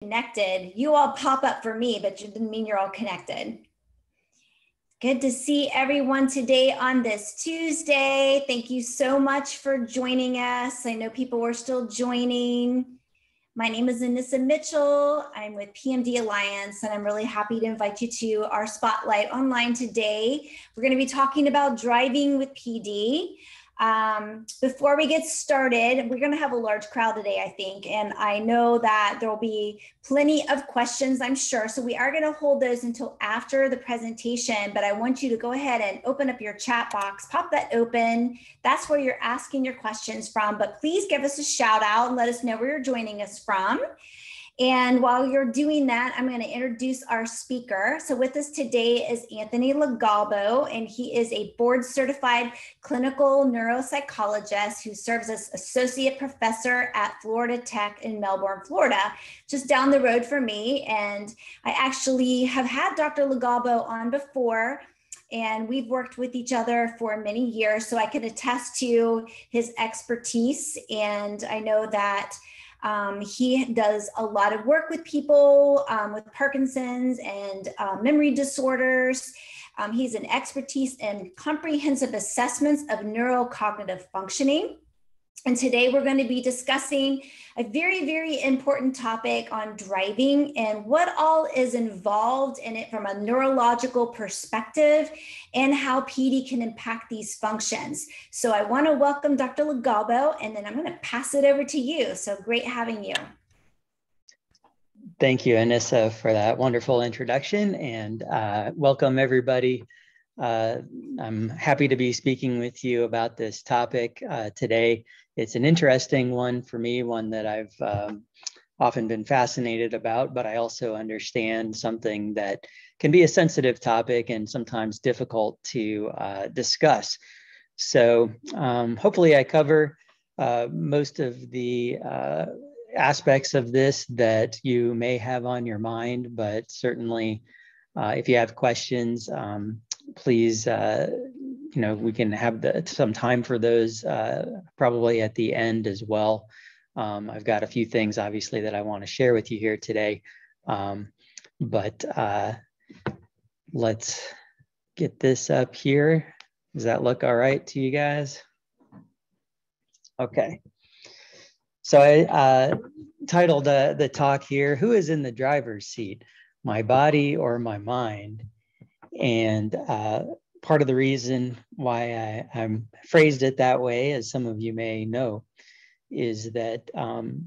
Connected. You all pop up for me, but it didn't mean you're all connected. Good to see everyone today on this Tuesday. Thank you so much for joining us. I know people are still joining. My name is Anissa Mitchell. I'm with PMD Alliance, and I'm really happy to invite you to our Spotlight online today. We're going to be talking about driving with PD. Before we get started, we're going to have a large crowd today, I think, and I know that there will be plenty of questions, I'm sure. So we are going to hold those until after the presentation, but I want you to go ahead and open up your chat box, pop that open. That's where you're asking your questions from, but please give us a shout out and let us know where you're joining us from. And while you're doing that, I'm going to introduce our speaker. So with us today is Anthony Legalbo, and he is a board certified clinical neuropsychologist who serves as associate professor at Florida Tech in Melbourne, Florida, just down the road from me. And I actually have had Dr. Legalbo on before, and we've worked with each other for many years, so I can attest to his expertise. And I know that he does a lot of work with people with Parkinson's and memory disorders. He's an expertise in comprehensive assessments of neurocognitive functioning. And today we're going to be discussing a very, very important topic on driving and what all is involved in it from a neurological perspective and how PD can impact these functions. So I want to welcome Dr. Legalbo, and then I'm going to pass it over to you. So great having you. Thank you, Anissa, for that wonderful introduction, and welcome everybody. I'm happy to be speaking with you about this topic today. It's an interesting one for me, one that I've often been fascinated about, but I also understand something that can be a sensitive topic and sometimes difficult to discuss. So hopefully I cover most of the aspects of this that you may have on your mind, but certainly if you have questions, please, we can have some time for those probably at the end as well. I've got a few things, obviously, that I want to share with you here today, but let's get this up here. Does that look all right to you guys? Okay. So I titled the talk here, "Who is in the driver's seat, my body or my mind?" And part of the reason why I'm phrased it that way, as some of you may know, is that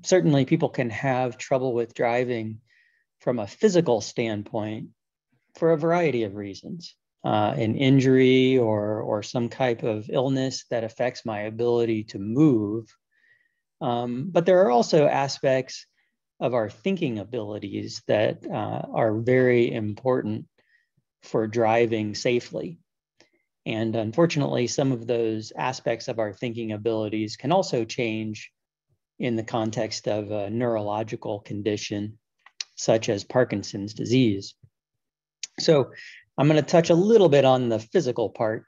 certainly people can have trouble with driving from a physical standpoint for a variety of reasons. An injury or some type of illness that affects my ability to move. But there are also aspects of our thinking abilities that are very important for driving safely. And unfortunately, some of those aspects of our thinking abilities can also change in the context of a neurological condition, such as Parkinson's disease. So I'm going to touch a little bit on the physical part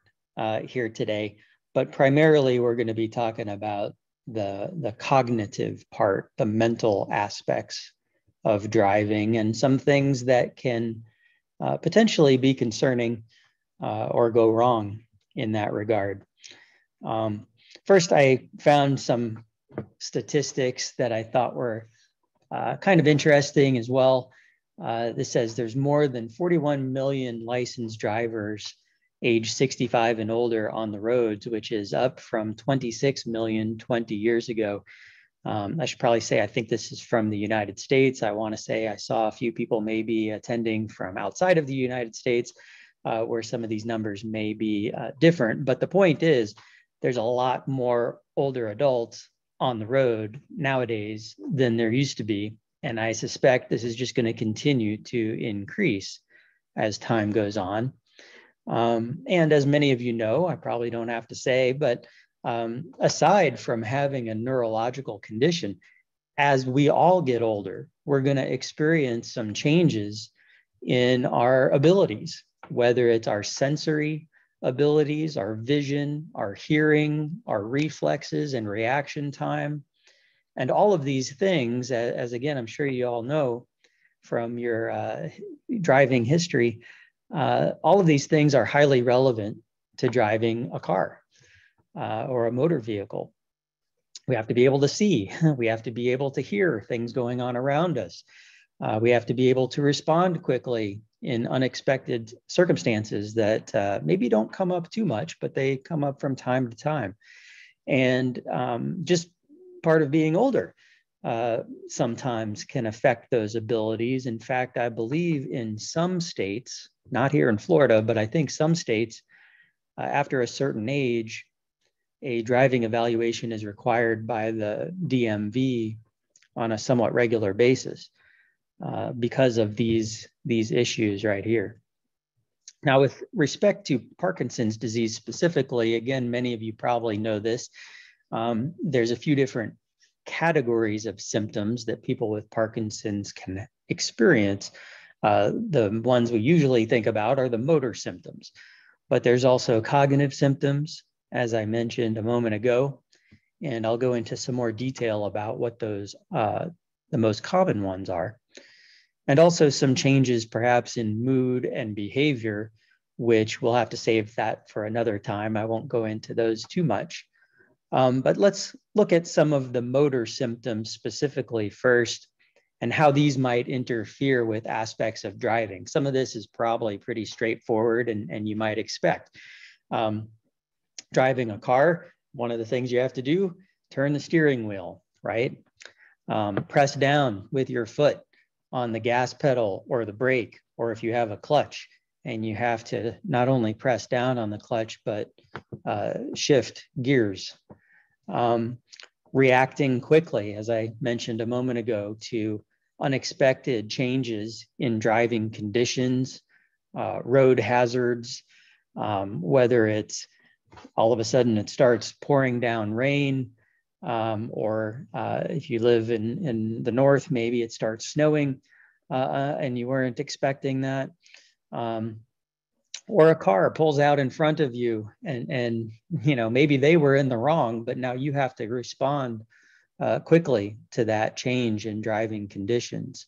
here today, but primarily we're going to be talking about the cognitive part, the mental aspects of driving, and some things that can potentially be concerning or go wrong in that regard. First, I found some statistics that I thought were kind of interesting as well. This says there's more than 41 million licensed drivers age 65 and older on the roads, which is up from 26 million 20 years ago. I should probably say, I think this is from the United States. I want to say I saw a few people maybe attending from outside of the United States, where some of these numbers may be different. But the point is, there's a lot more older adults on the road nowadays than there used to be. And I suspect this is just going to continue to increase as time goes on. And as many of you know, I probably don't have to say, but aside from having a neurological condition, as we all get older, we're going to experience some changes in our abilities, whether it's our sensory abilities, our vision, our hearing, our reflexes and reaction time. And all of these things, as again, I'm sure you all know, from your driving history, all of these things are highly relevant to driving a car or a motor vehicle. We have to be able to see. We have to be able to hear things going on around us. We have to be able to respond quickly in unexpected circumstances that maybe don't come up too much, but they come up from time to time. And just part of being older sometimes can affect those abilities. In fact, I believe in some states, not here in Florida, but I think some states, after a certain age, a driving evaluation is required by the DMV on a somewhat regular basis because of these issues right here. Now, with respect to Parkinson's disease specifically, again, many of you probably know this. There's a few different categories of symptoms that people with Parkinson's can experience. The ones we usually think about are the motor symptoms, but there's also cognitive symptoms, as I mentioned a moment ago, and I'll go into some more detail about what those the most common ones are, and also some changes perhaps in mood and behavior, which we'll have to save that for another time. I won't go into those too much, but let's look at some of the motor symptoms specifically first and how these might interfere with aspects of driving. Some of this is probably pretty straightforward and you might expect. Driving a car, one of the things you have to do, turn the steering wheel, right? Press down with your foot on the gas pedal or the brake, or if you have a clutch and you have to not only press down on the clutch, but shift gears. Reacting quickly, as I mentioned a moment ago, to unexpected changes in driving conditions, road hazards, whether it's all of a sudden it starts pouring down rain, or if you live in the north, maybe it starts snowing and you weren't expecting that. Or a car pulls out in front of you and you know, maybe they were in the wrong, but now you have to respond quickly to that change in driving conditions.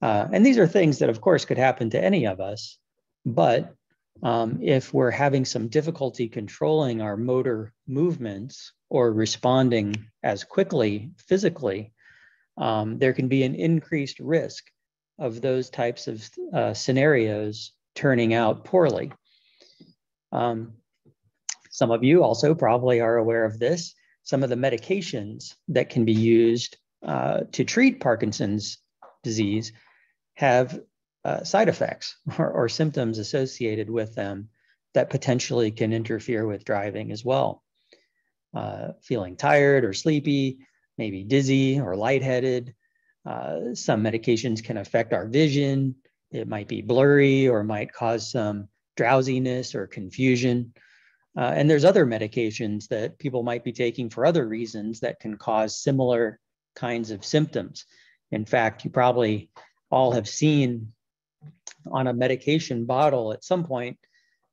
And these are things that of course could happen to any of us, but if we're having some difficulty controlling our motor movements or responding as quickly physically, there can be an increased risk of those types of scenarios turning out poorly. Some of you also probably are aware of this. Some of the medications that can be used to treat Parkinson's disease have side effects or symptoms associated with them that potentially can interfere with driving as well. Feeling tired or sleepy, maybe dizzy or lightheaded. Some medications can affect our vision. It might be blurry or might cause some drowsiness or confusion. And there's other medications that people might be taking for other reasons that can cause similar kinds of symptoms. In fact, you probably all have seen on a medication bottle at some point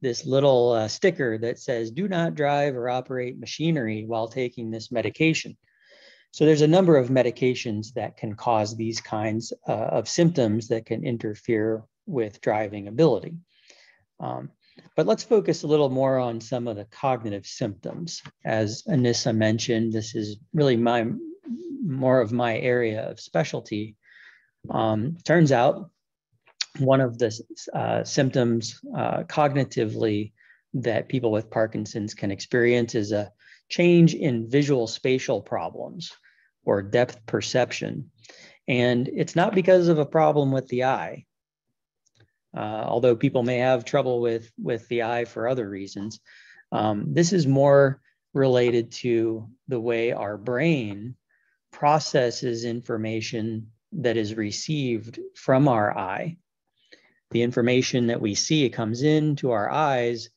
this little sticker that says, "Do not drive or operate machinery while taking this medication." So there's a number of medications that can cause these kinds of symptoms that can interfere with driving ability. But let's focus a little more on some of the cognitive symptoms. As Anissa mentioned, this is really more of my area of specialty. Turns out one of the symptoms cognitively that people with Parkinson's can experience is a change in visual spatial problems or depth perception. And it's not because of a problem with the eye, although people may have trouble with the eye for other reasons. This is more related to the way our brain processes information that is received from our eye. The information that we see comes into our eyes,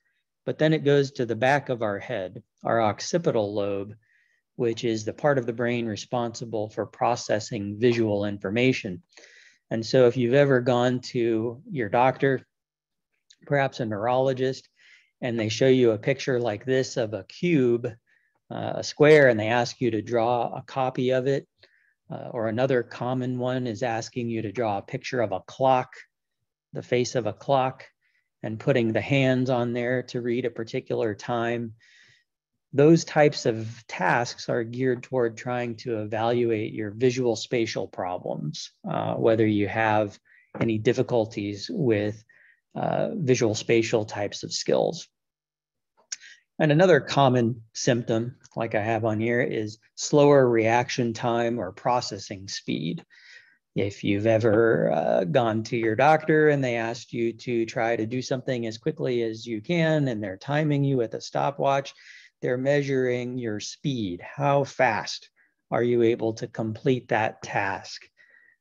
but then it goes to the back of our head, our occipital lobe, which is the part of the brain responsible for processing visual information. And so if you've ever gone to your doctor, perhaps a neurologist, and they show you a picture like this of a cube, a square, and they ask you to draw a copy of it, Or another common one is asking you to draw a picture of a clock, the face of a clock, and putting the hands on there to read a particular time. Those types of tasks are geared toward trying to evaluate your visual spatial problems, whether you have any difficulties with visual spatial types of skills. And another common symptom, like I have on here, is slower reaction time or processing speed. If you've ever gone to your doctor and they asked you to try to do something as quickly as you can, and they're timing you with a stopwatch, they're measuring your speed. How fast are you able to complete that task?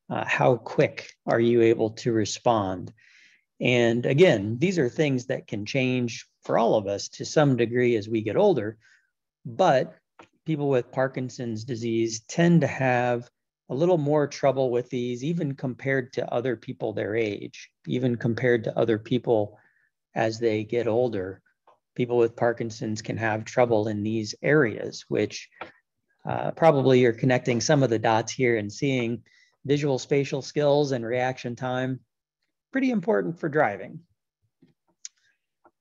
How quick are you able to respond? And again, these are things that can change for all of us to some degree as we get older, but people with Parkinson's disease tend to have a little more trouble with these, even compared to other people their age, even compared to other people as they get older. People with Parkinson's can have trouble in these areas, which probably you're connecting some of the dots here and seeing visual spatial skills and reaction time, pretty important for driving.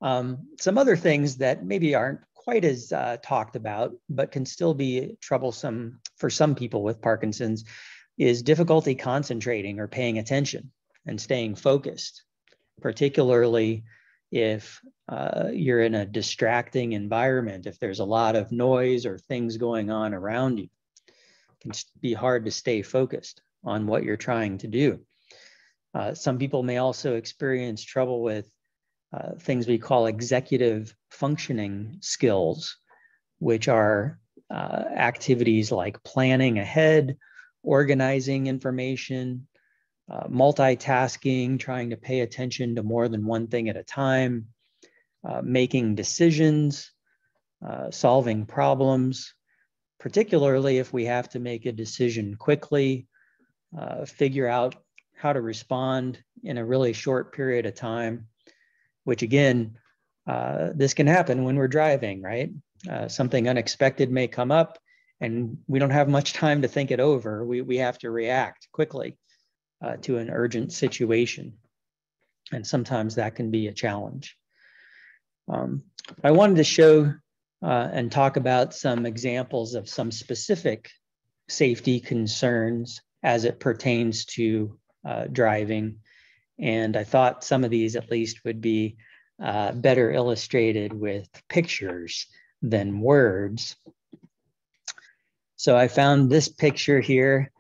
Some other things that maybe aren't quite as talked about, but can still be troublesome for some people with Parkinson's, is difficulty concentrating or paying attention and staying focused, particularly if you're in a distracting environment. If there's a lot of noise or things going on around you, it can be hard to stay focused on what you're trying to do. Some people may also experience trouble with things we call executive functioning skills, which are activities like planning ahead, organizing information, multitasking, trying to pay attention to more than one thing at a time, making decisions, solving problems, particularly if we have to make a decision quickly, figure out how to respond in a really short period of time, which again, this can happen when we're driving, right? Something unexpected may come up and we don't have much time to think it over. We have to react quickly to an urgent situation. And sometimes that can be a challenge. I wanted to show and talk about some examples of some specific safety concerns as it pertains to driving. And I thought some of these at least would be better illustrated with pictures than words. So I found this picture here.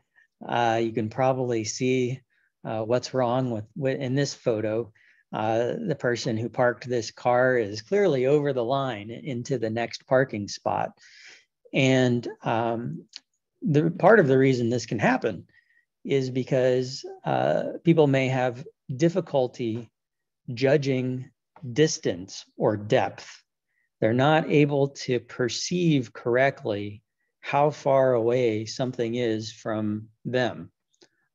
You can probably see what's wrong with in this photo. The person who parked this car is clearly over the line into the next parking spot. And the part of the reason this can happen is because people may have difficulty judging distance or depth. They're not able to perceive correctly how far away something is from them.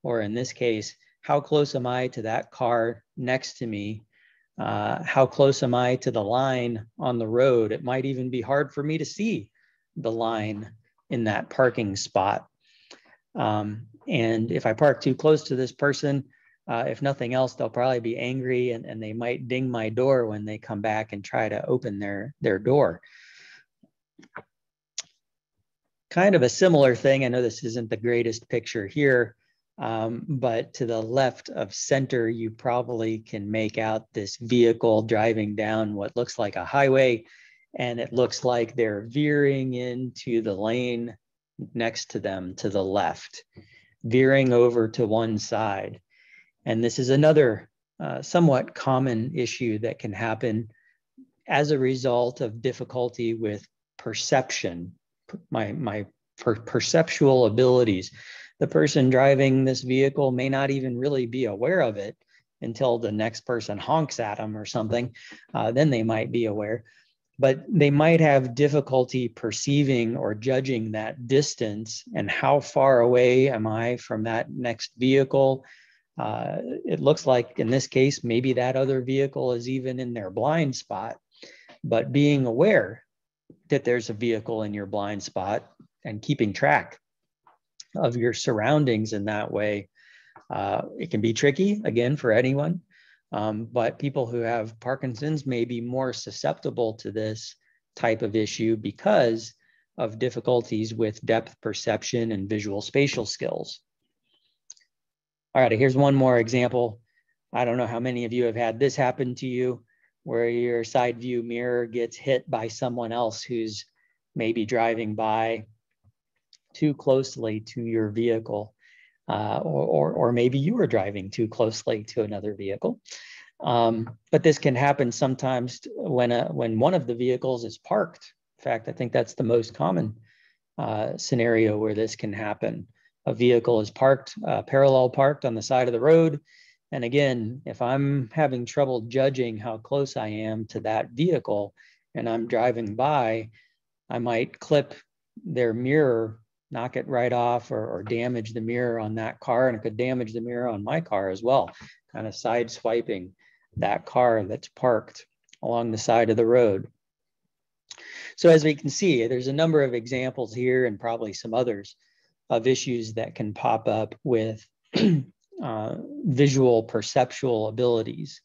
Or in this case, how close am I to that car next to me? How close am I to the line on the road? It might even be hard for me to see the line in that parking spot. And if I park too close to this person, if nothing else, they'll probably be angry and they might ding my door when they come back and try to open their door. Kind of a similar thing. I know this isn't the greatest picture here, but to the left of center, you probably can make out this vehicle driving down what looks like a highway, and it looks like they're veering into the lane next to them to the left, veering over to one side. And this is another somewhat common issue that can happen as a result of difficulty with perception, my perceptual abilities. The person driving this vehicle may not even really be aware of it until the next person honks at them or something. Then they might be aware. But they might have difficulty perceiving or judging that distance and how far away am I from that next vehicle. It looks like in this case, maybe that other vehicle is even in their blind spot, but being aware that there's a vehicle in your blind spot and keeping track of your surroundings in that way. It can be tricky, again, for anyone, but people who have Parkinson's may be more susceptible to this type of issue because of difficulties with depth perception and visual spatial skills. All right, here's one more example. I don't know how many of you have had this happen to you, where your side view mirror gets hit by someone else who's maybe driving by too closely to your vehicle, or maybe you were driving too closely to another vehicle. But this can happen sometimes when one of the vehicles is parked. In fact, I think that's the most common scenario where this can happen. A vehicle is parked, parallel parked on the side of the road. And again, if I'm having trouble judging how close I am to that vehicle and I'm driving by, I might clip their mirror, knock it right off, or damage the mirror on that car, and it could damage the mirror on my car as well, kind of side swiping that car that's parked along the side of the road. So as we can see, there's a number of examples here and probably some others of issues that can pop up with visual perceptual abilities.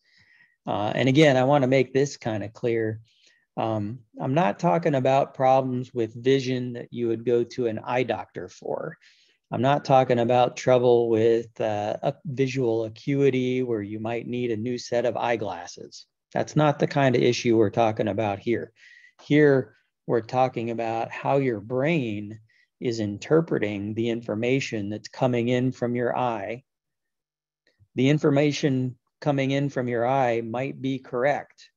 And again, I want to make this kind of clear. I'm not talking about problems with vision that you would go to an eye doctor for. I'm not talking about trouble with visual acuity where you might need a new set of eyeglasses. That's not the kind of issue we're talking about here. Here, we're talking about how your brain is interpreting the information that's coming in from your eye. The information coming in from your eye might be correct,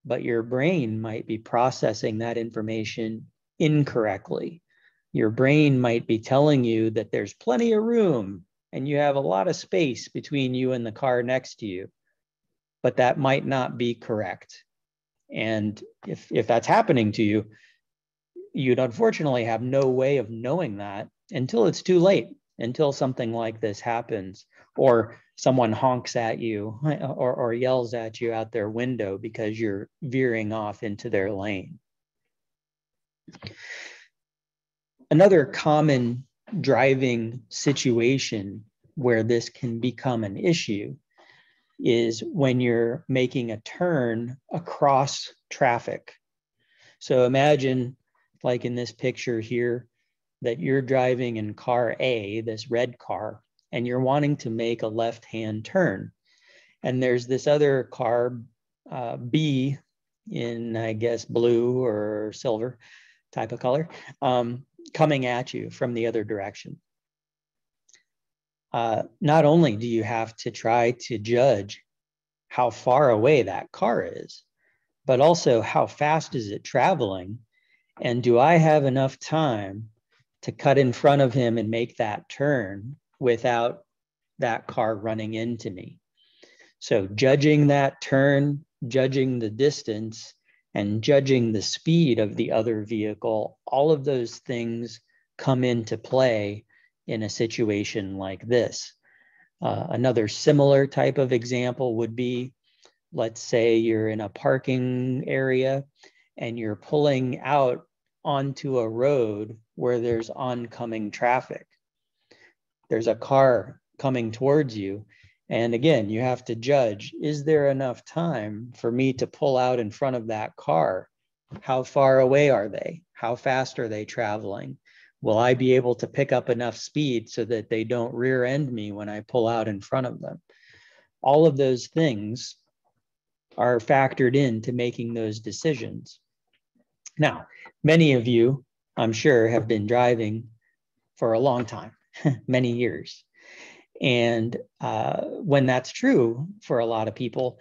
but your brain might be processing that information incorrectly. Your brain might be telling you that there's plenty of room and you have a lot of space between you and the car next to you, but that might not be correct. And if that's happening to you, you'd unfortunately have no way of knowing that until it's too late, until something like this happens, or someone honks at you or yells at you out their window because you're veering off into their lane. Another common driving situation where this can become an issue is when you're making a turn across traffic. So imagine, like in this picture here, that you're driving in car A, this red car, and you're wanting to make a left-hand turn. And there's this other car, B, in, I guess, blue or silver type of color, coming at you from the other direction. Not only do you have to try to judge how far away that car is, but also how fast is it traveling, and do I have enough time to cut in front of him and make that turn without that car running into me. So judging that turn, judging the distance, and judging the speed of the other vehicle, all of those things come into play in a situation like this. Another similar type of example would be, let's say you're in a parking area and you're pulling out onto a road where there's oncoming traffic. There's a car coming towards you. And again, you have to judge, is there enough time for me to pull out in front of that car? How far away are they? How fast are they traveling? Will I be able to pick up enough speed so that they don't rear end me when I pull out in front of them? All of those things are factored into making those decisions. Now, many of you, I'm sure, have been driving for a long time, many years. And when that's true for a lot of people,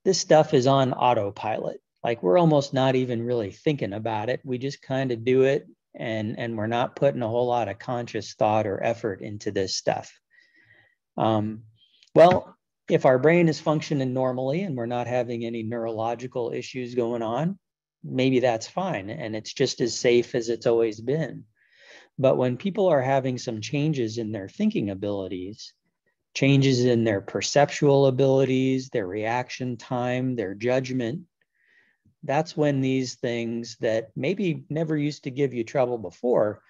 this stuff is on autopilot. Like we're almost not even really thinking about it. We just kind of do it, and we're not putting a whole lot of conscious thought or effort into this stuff. Well, if our brain is functioning normally and we're not having any neurological issues going on, maybe that's fine. And it's just as safe as it's always been. But when people are having some changes in their thinking abilities, changes in their perceptual abilities, their reaction time, their judgment, that's when these things that maybe never used to give you trouble before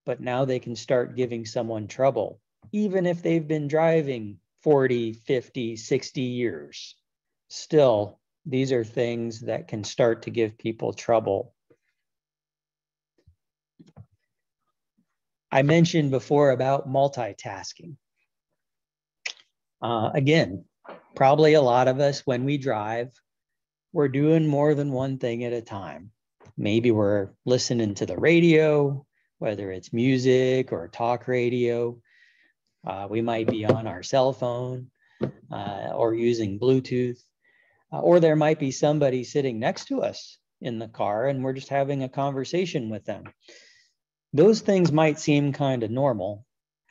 but now they can start giving someone trouble, even if they've been driving 40, 50, 60 years. Still, these are things that can start to give people trouble. I mentioned before about multitasking. Again, probably a lot of us, when we drive, we're doing more than one thing at a time. Maybe we're listening to the radio, whether it's music or talk radio. We might be on our cell phone or using Bluetooth. Or there might be somebody sitting next to us in the car and we're just having a conversation with them. Those things might seem kind of normal.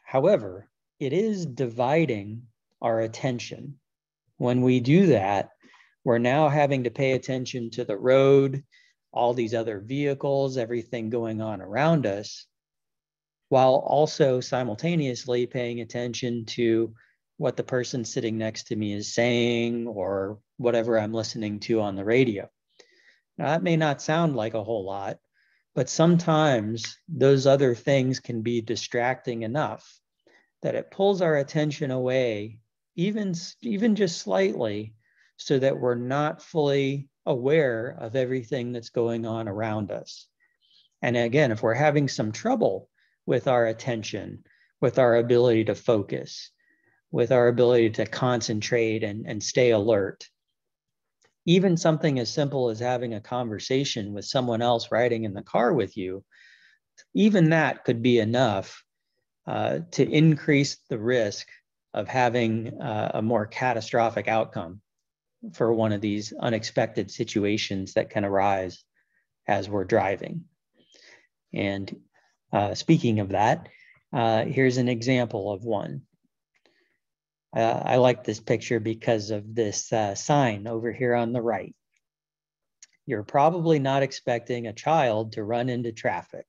However, it is dividing our attention. When we do that, we're now having to pay attention to the road, all these other vehicles, everything going on around us, while also simultaneously paying attention to what the person sitting next to me is saying or whatever I'm listening to on the radio. Now, that may not sound like a whole lot, but sometimes those other things can be distracting enough that it pulls our attention away, even just slightly, so that we're not fully aware of everything that's going on around us. And again, if we're having some trouble with our attention, with our ability to focus, with our ability to concentrate and stay alert, even something as simple as having a conversation with someone else riding in the car with you, even that could be enough to increase the risk of having a more catastrophic outcome for one of these unexpected situations that can arise as we're driving. And speaking of that, here's an example of one. I like this picture because of this sign over here on the right. You're probably not expecting a child to run into traffic.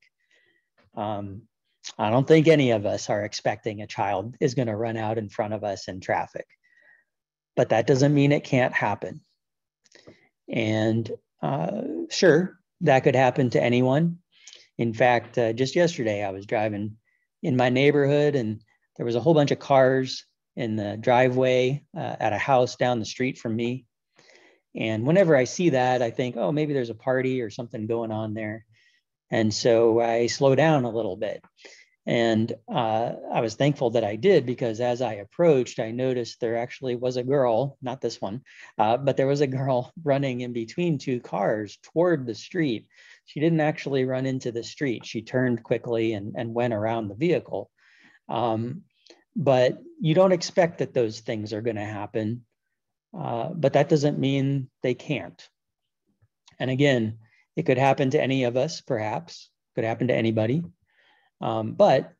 I don't think any of us are expecting a child is going to run out in front of us in traffic, but that doesn't mean it can't happen. And sure, that could happen to anyone. In fact, just yesterday, I was driving in my neighborhood and there was a whole bunch of cars in the driveway at a house down the street from me. And whenever I see that, I think, oh, maybe there's a party or something going on there. And so I slow down a little bit. And I was thankful that I did, because as I approached, I noticed there actually was a girl, not this one, but there was a girl running in between two cars toward the street. She didn't actually run into the street. She turned quickly and went around the vehicle. But you don't expect that those things are going to happen, but that doesn't mean they can't. And again, it could happen to any of us, perhaps, could happen to anybody. But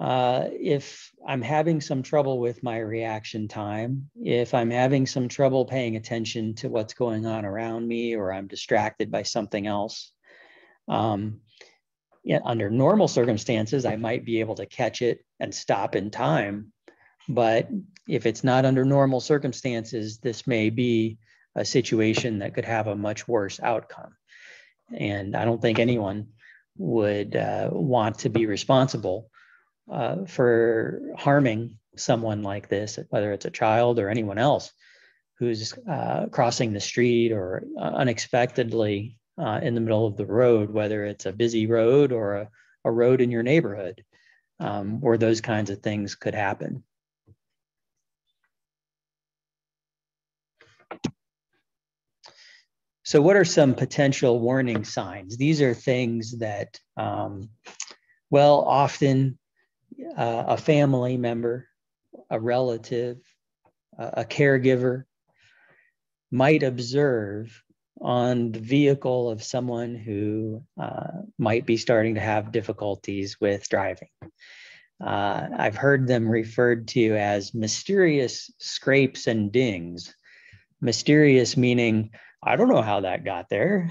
if I'm having some trouble with my reaction time, if I'm having some trouble paying attention to what's going on around me, or I'm distracted by something else, under normal circumstances, I might be able to catch it and stop in time. But if it's not under normal circumstances, this may be a situation that could have a much worse outcome. And I don't think anyone would want to be responsible for harming someone like this, whether it's a child or anyone else who's crossing the street or unexpectedly in the middle of the road, whether it's a busy road or a road in your neighborhood, where those kinds of things could happen. So what are some potential warning signs? These are things that, well, often a family member, a relative, a caregiver might observe on the vehicle of someone who might be starting to have difficulties with driving. I've heard them referred to as mysterious scrapes and dings. Mysterious meaning, I don't know how that got there.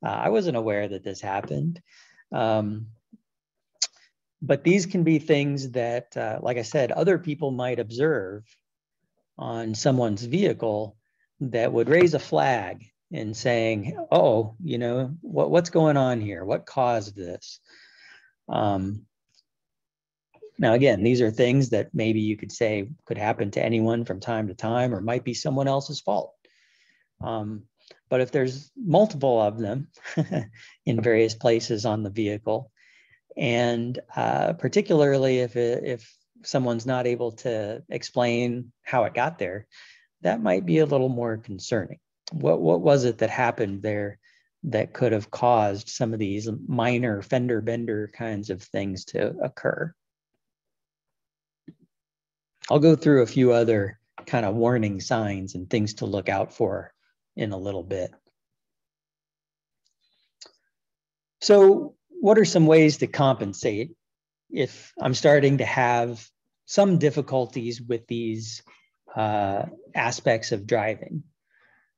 I wasn't aware that this happened. But these can be things that, like I said, other people might observe on someone's vehicle that would raise a flag in saying, oh, you know, what's going on here? What caused this? Now, again, these are things that maybe you could say could happen to anyone from time to time or might be someone else's fault. But if there's multiple of them in various places on the vehicle, and particularly if someone's not able to explain how it got there, that might be a little more concerning. What was it that happened there that could have caused some of these minor fender bender kinds of things to occur? I'll go through a few other kind of warning signs and things to look out for in a little bit. So what are some ways to compensate if I'm starting to have some difficulties with these aspects of driving?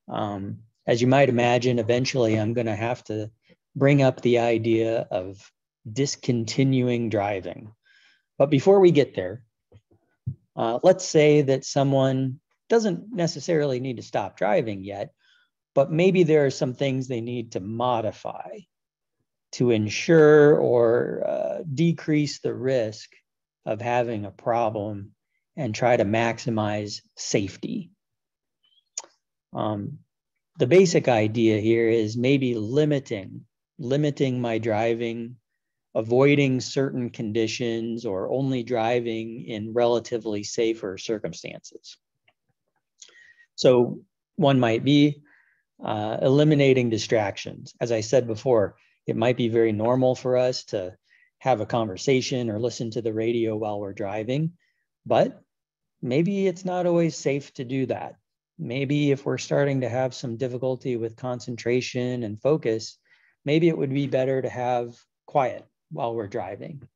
As you might imagine, eventually I'm going to have to bring up the idea of discontinuing driving. But before we get there, let's say that someone doesn't necessarily need to stop driving yet, but maybe there are some things they need to modify to ensure or decrease the risk of having a problem and try to maximize safety. The basic idea here is maybe limiting my driving, avoiding certain conditions, or only driving in relatively safer circumstances. So one might be eliminating distractions. As I said before, it might be very normal for us to have a conversation or listen to the radio while we're driving, but maybe it's not always safe to do that. Maybe if we're starting to have some difficulty with concentration and focus, maybe it would be better to have quiet while we're driving.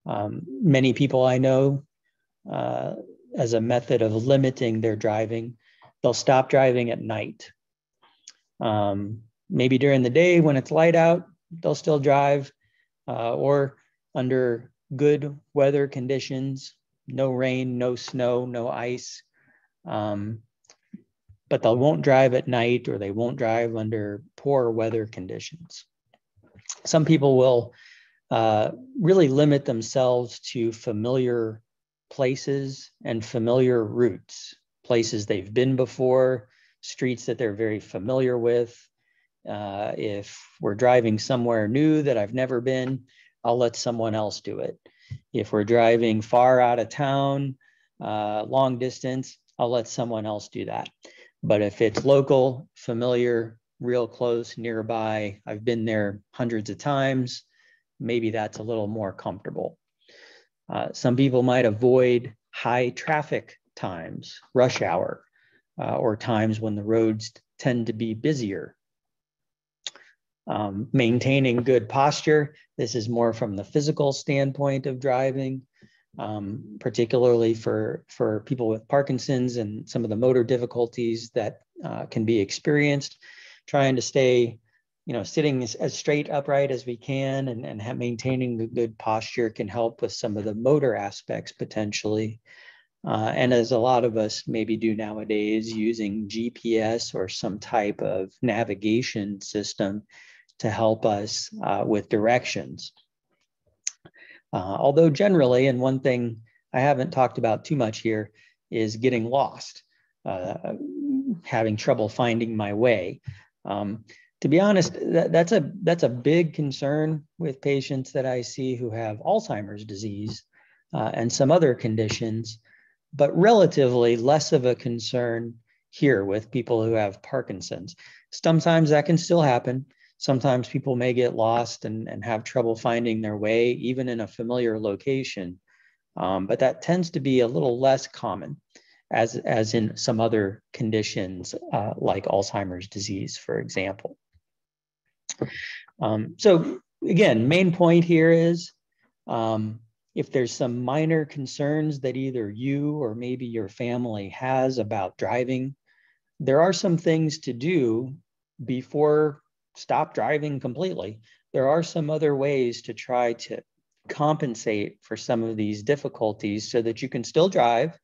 Many people I know, as a method of limiting their driving, they'll stop driving at night. Maybe during the day when it's light out, they'll still drive, or under good weather conditions, no rain, no snow, no ice. But they won't drive at night, or they won't drive under poor weather conditions. Some people will really limit themselves to familiar places and familiar routes, places they've been before, streets that they're very familiar with. If we're driving somewhere new that I've never been, I'll let someone else do it. If we're driving far out of town, long distance, I'll let someone else do that. But if it's local, familiar, real close, nearby, I've been there hundreds of times, maybe that's a little more comfortable. Some people might avoid high traffic times, rush hour, or times when the roads tend to be busier. Maintaining good posture. This is more from the physical standpoint of driving, particularly for people with Parkinson's and some of the motor difficulties that can be experienced. Trying to stay, sitting as straight upright as we can and maintaining the good posture can help with some of the motor aspects potentially. And as a lot of us maybe do nowadays, using GPS or some type of navigation system to help us with directions. Although generally, and one thing I haven't talked about too much here is getting lost, having trouble finding my way. To be honest, that's a big concern with patients that I see who have Alzheimer's disease and some other conditions, but relatively less of a concern here with people who have Parkinson's. Sometimes that can still happen. Sometimes people may get lost and have trouble finding their way, even in a familiar location. But that tends to be a little less common as in some other conditions like Alzheimer's disease, for example. So again, main point here is if there's some minor concerns that either you or maybe your family has about driving, there are some things to do before stop driving completely. There are some other ways to try to compensate for some of these difficulties so that you can still drive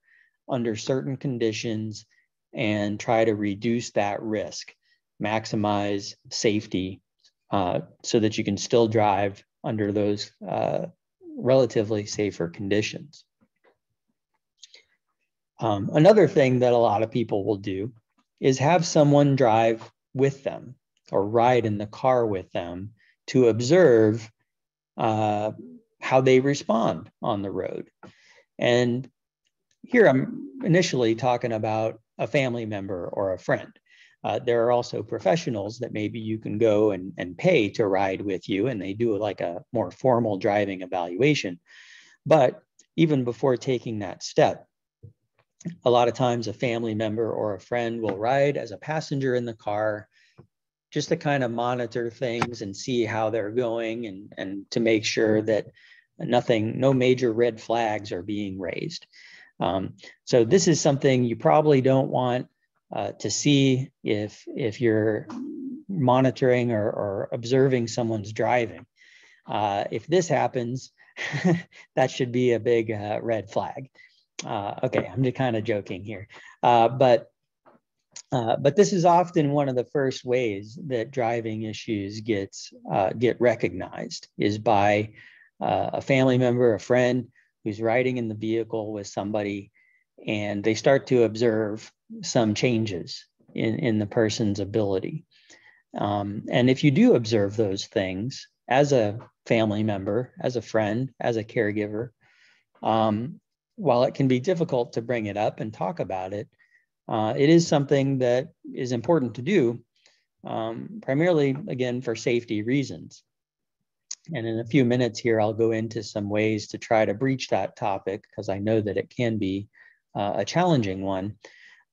under certain conditions and try to reduce that risk, maximize safety so that you can still drive under those relatively safer conditions. Another thing that a lot of people will do is have someone drive with them or ride in the car with them to observe how they respond on the road. And here I'm initially talking about a family member or a friend. There are also professionals that maybe you can go and pay to ride with you, and they do like a more formal driving evaluation. But even before taking that step, a lot of times a family member or a friend will ride as a passenger in the car just to kind of monitor things and see how they're going, and to make sure that no major red flags are being raised. So this is something you probably don't want to see if you're monitoring or observing someone's driving. If this happens, that should be a big red flag. Okay, I'm just kind of joking here, but this is often one of the first ways that driving issues get recognized, is by a family member, a friend who's riding in the vehicle with somebody, and they start to observe some changes in the person's ability. And if you do observe those things as a family member, as a friend, as a caregiver, while it can be difficult to bring it up and talk about it, it is something that is important to do, primarily, again, for safety reasons. And in a few minutes here, I'll go into some ways to try to breach that topic, because I know that it can be a challenging one.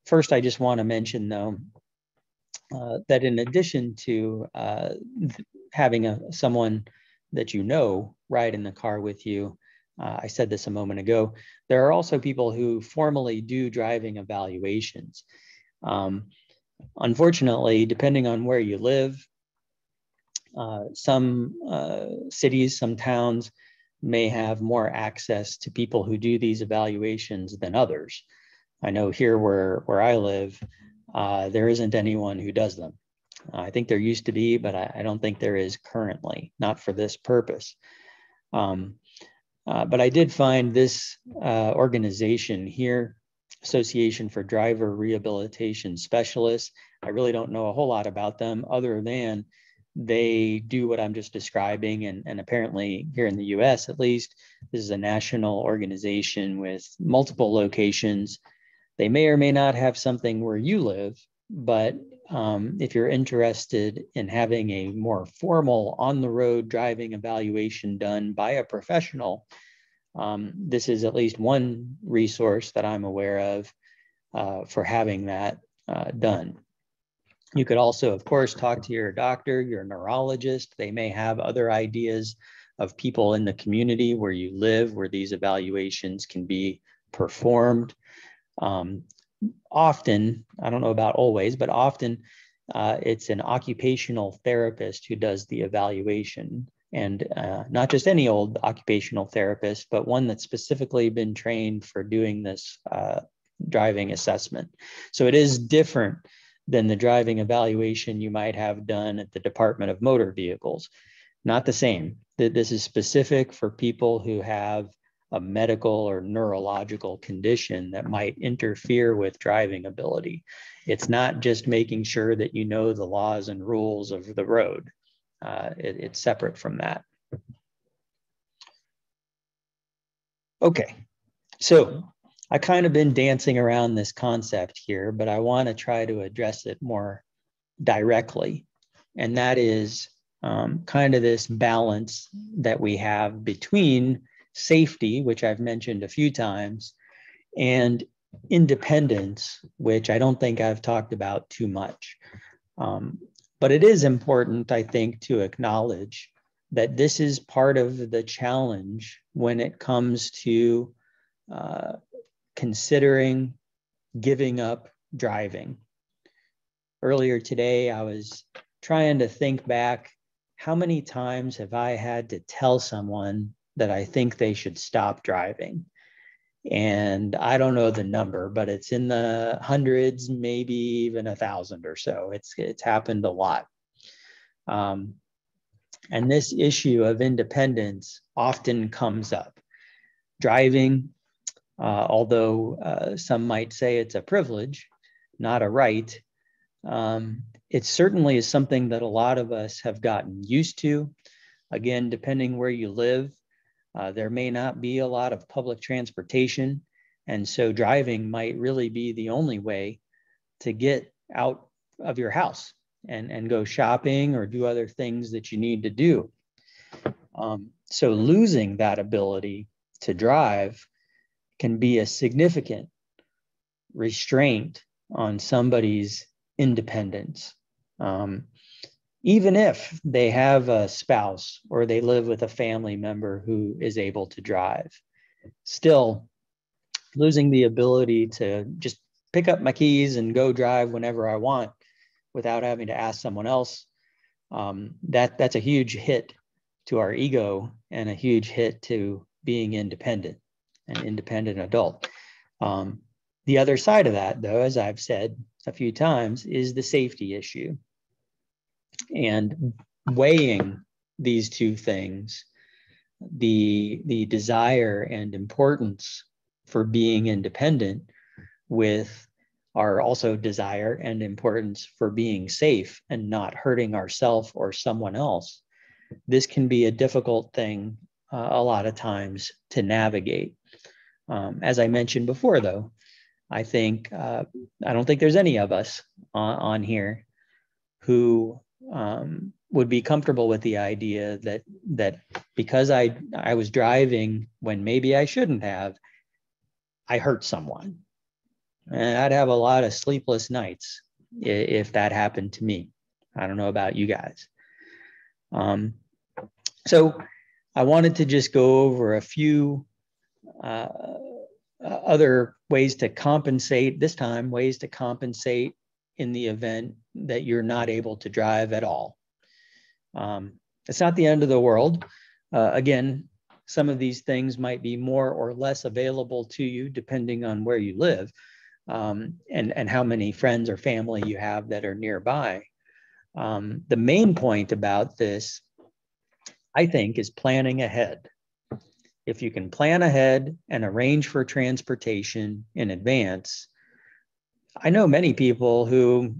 First, I just want to mention, though, that in addition to having someone that you know ride in the car with you, I said this a moment ago, there are also people who formally do driving evaluations. Unfortunately, depending on where you live, some cities, some towns may have more access to people who do these evaluations than others. I know here where I live, there isn't anyone who does them. I think there used to be, but I don't think there is currently, not for this purpose. But I did find this organization here, Association for Driver Rehabilitation Specialists. I really don't know a whole lot about them, other than they do what I'm just describing. And apparently here in the US, at least, this is a national organization with multiple locations. They may or may not have something where you live, but if you're interested in having a more formal on-the-road driving evaluation done by a professional, this is at least one resource that I'm aware of for having that done. You could also, of course, talk to your doctor, your neurologist. They may have other ideas of people in the community where you live, where these evaluations can be performed. Often, I don't know about always, but often it's an occupational therapist who does the evaluation, and not just any old occupational therapist, but one that's specifically been trained for doing this driving assessment. So it is different than the driving evaluation you might have done at the Department of Motor Vehicles. Not the same. This is specific for people who have a medical or neurological condition that might interfere with driving ability. It's not just making sure that you know the laws and rules of the road. It's separate from that. Okay, so I kind of been dancing around this concept here, but I want to try to address it more directly. And that is kind of this balance that we have between safety, which I've mentioned a few times, and independence, which I don't think I've talked about too much. But it is important, I think, to acknowledge that this is part of the challenge when it comes to considering giving up driving. Earlier today, I was trying to think back, how many times have I had to tell someone that I think they should stop driving? And I don't know the number, but it's in the hundreds, maybe even 1,000 or so. It's happened a lot. And this issue of independence often comes up. Driving, although some might say it's a privilege, not a right, it certainly is something that a lot of us have gotten used to. Again, depending where you live, there may not be a lot of public transportation. And so driving might really be the only way to get out of your house and go shopping or do other things that you need to do. So losing that ability to drive can be a significant restraint on somebody's independence. Even if they have a spouse or they live with a family member who is able to drive, still losing the ability to just pick up my keys and go drive whenever I want without having to ask someone else, that's a huge hit to our ego and a huge hit to being independent, an independent adult. The other side of that, though, as I've said a few times, is the safety issue. And weighing these two things, the desire and importance for being independent with our also desire and importance for being safe and not hurting ourselves or someone else, this can be a difficult thing a lot of times to navigate. As I mentioned before, though, I don't think there's any of us on here who would be comfortable with the idea that because I was driving when maybe I shouldn't have, I hurt someone. And I'd have a lot of sleepless nights if that happened to me. I don't know about you guys. So I wanted to just go over a few other ways to compensate, this time ways to compensate in the event that you're not able to drive at all. It's not the end of the world. Again, some of these things might be more or less available to you depending on where you live, and how many friends or family you have that are nearby. The main point about this, I think, is planning ahead. If you can plan ahead and arrange for transportation in advance, I know many people who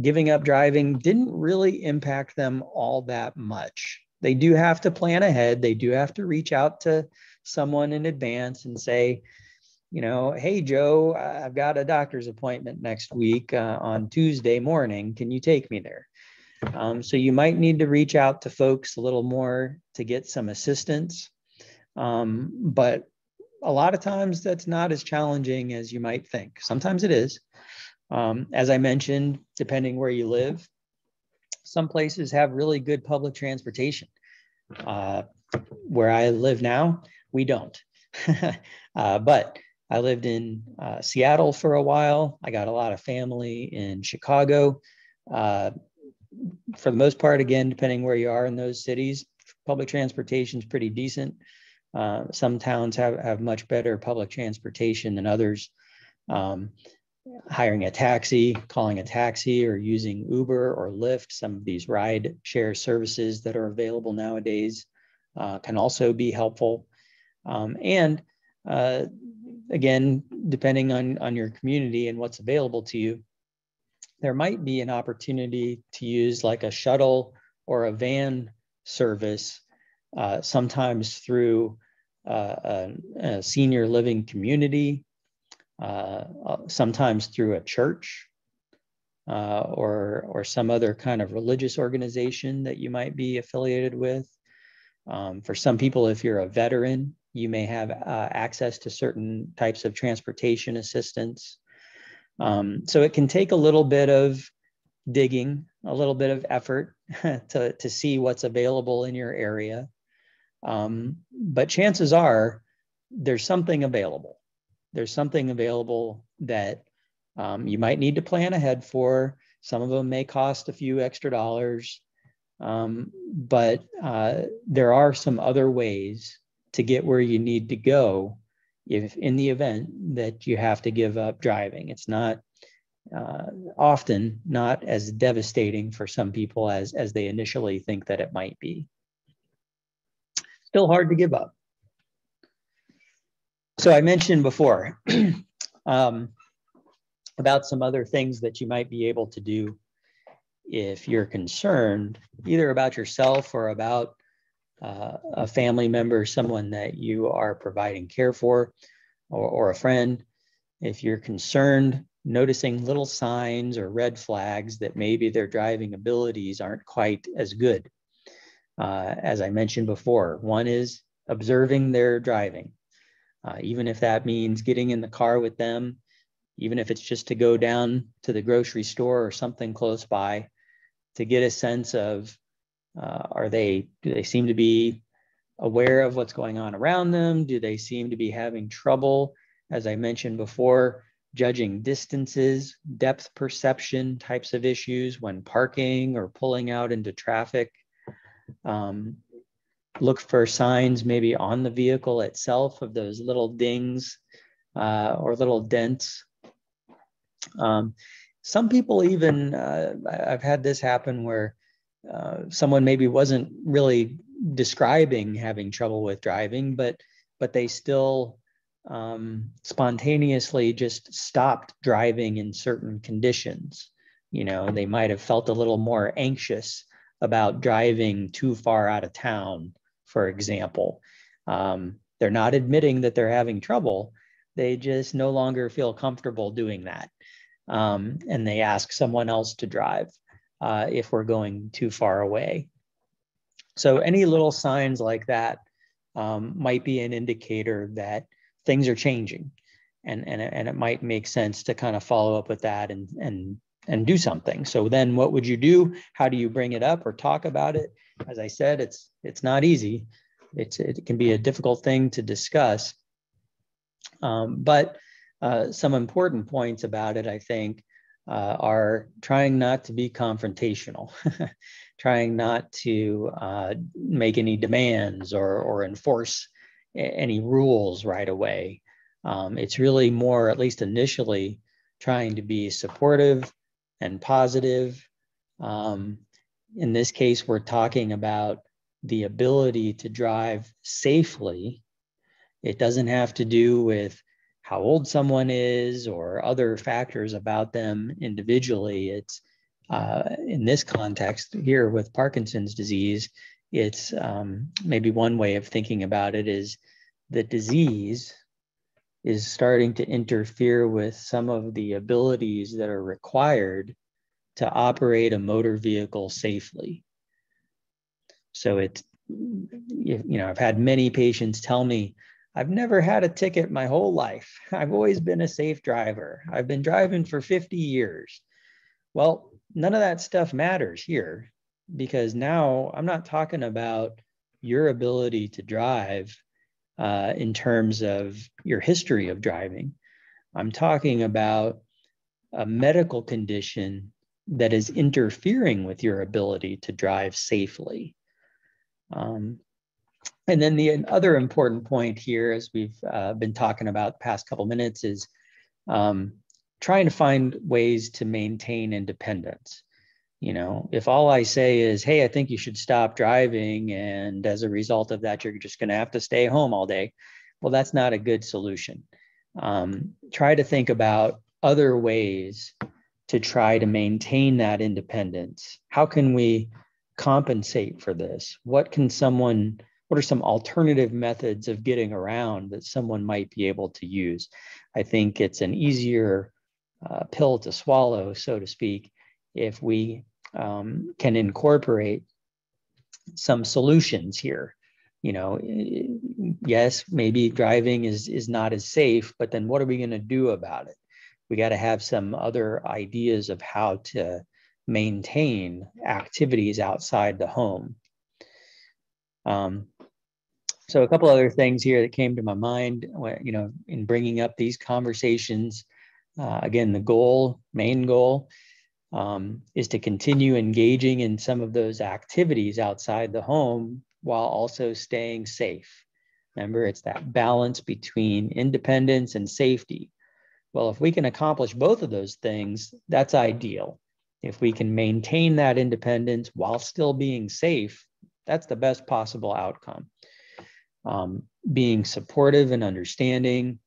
giving up driving didn't really impact them all that much. They do have to plan ahead. They do have to reach out to someone in advance and say, hey, Joe, I've got a doctor's appointment next week on Tuesday morning. Can you take me there? So you might need to reach out to folks a little more to get some assistance. But a lot of times that's not as challenging as you might think. Sometimes it is. As I mentioned, depending where you live, some places have really good public transportation. Where I live now, we don't. But I lived in Seattle for a while. I got a lot of family in Chicago. For the most part, again, depending where you are in those cities, public transportation is pretty decent. Some towns have much better public transportation than others. Hiring a taxi, calling a taxi, or using Uber or Lyft, some of these ride share services that are available nowadays can also be helpful. And again, depending on your community and what's available to you, there might be an opportunity to use like a shuttle or a van service, sometimes through a senior living community, sometimes through a church or some other kind of religious organization that you might be affiliated with. For some people, if you're a veteran, you may have access to certain types of transportation assistance. So it can take a little bit of digging, a little bit of effort to see what's available in your area. But chances are there's something available. There's something available that you might need to plan ahead for. Some of them may cost a few extra dollars, but there are some other ways to get where you need to go if in the event that you have to give up driving. It's not often not as devastating for some people as they initially think that it might be. Still hard to give up. So I mentioned before about some other things that you might be able to do if you're concerned, either about yourself or about a family member, someone that you are providing care for, or a friend. If you're concerned, noticing little signs or red flags that maybe their driving abilities aren't quite as good. As I mentioned before, one is observing their driving, even if that means getting in the car with them, even if it's just to go down to the grocery store or something close by, to get a sense of do they seem to be aware of what's going on around them? Do they seem to be having trouble, as I mentioned before, judging distances, depth perception types of issues when parking or pulling out into traffic? Look for signs maybe on the vehicle itself of those little dings or little dents. Some people even, I've had this happen where someone maybe wasn't really describing having trouble with driving, but they still spontaneously just stopped driving in certain conditions. You know, they might have felt a little more anxious about driving too far out of town, for example. They're not admitting that they're having trouble. They just no longer feel comfortable doing that. And they ask someone else to drive if we're going too far away. So any little signs like that might be an indicator that things are changing, and it might make sense to kind of follow up with that and do something. So then what would you do? How do you bring it up or talk about it? As I said, it's not easy. It can be a difficult thing to discuss. But some important points about it, I think, are trying not to be confrontational, trying not to make any demands or enforce any rules right away. It's really more, at least initially, trying to be supportive and positive. In this case, we're talking about the ability to drive safely. It doesn't have to do with how old someone is or other factors about them individually. It's in this context here with Parkinson's disease, it's maybe one way of thinking about it is the disease is starting to interfere with some of the abilities that are required to operate a motor vehicle safely. So it's, you know, I've had many patients tell me, I've never had a ticket my whole life. I've always been a safe driver. I've been driving for 50 years. Well, none of that stuff matters here, because now I'm not talking about your ability to drive in terms of your history of driving. I'm talking about a medical condition that is interfering with your ability to drive safely. And then the other important point here, as we've been talking about the past couple minutes, is trying to find ways to maintain independence. You know, if all I say is, hey, I think you should stop driving, and as a result of that, you're just going to have to stay home all day, well, that's not a good solution. Try to think about other ways to try to maintain that independence. How can we compensate for this? What are some alternative methods of getting around that someone might be able to use? I think it's an easier pill to swallow, so to speak, if we can incorporate some solutions here. You know, yes, maybe driving is not as safe, but then what are we going to do about it? We got to have some other ideas of how to maintain activities outside the home. So a couple other things here that came to my mind, you know, in bringing up these conversations. Again, the main goal is to continue engaging in some of those activities outside the home while also staying safe. Remember, it's that balance between independence and safety. Well, if we can accomplish both of those things, that's ideal. If we can maintain that independence while still being safe, that's the best possible outcome. Being supportive and understanding.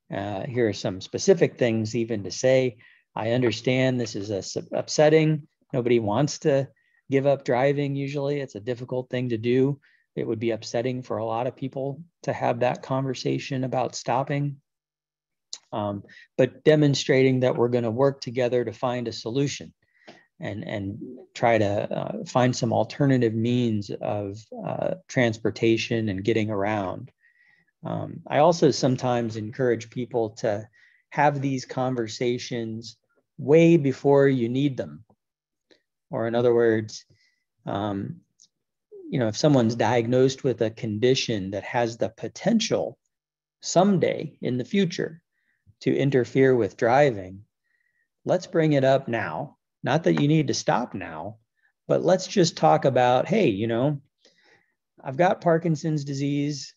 Here are some specific things even to say. I understand this is upsetting. Nobody wants to give up driving usually. It's a difficult thing to do. It would be upsetting for a lot of people to have that conversation about stopping. But demonstrating that we're going to work together to find a solution and try to find some alternative means of transportation and getting around. I also sometimes encourage people to have these conversations way before you need them. Or in other words, if someone's diagnosed with a condition that has the potential someday in the future to interfere with driving, let's bring it up now. Not that you need to stop now, but let's just talk about, hey, I've got Parkinson's disease.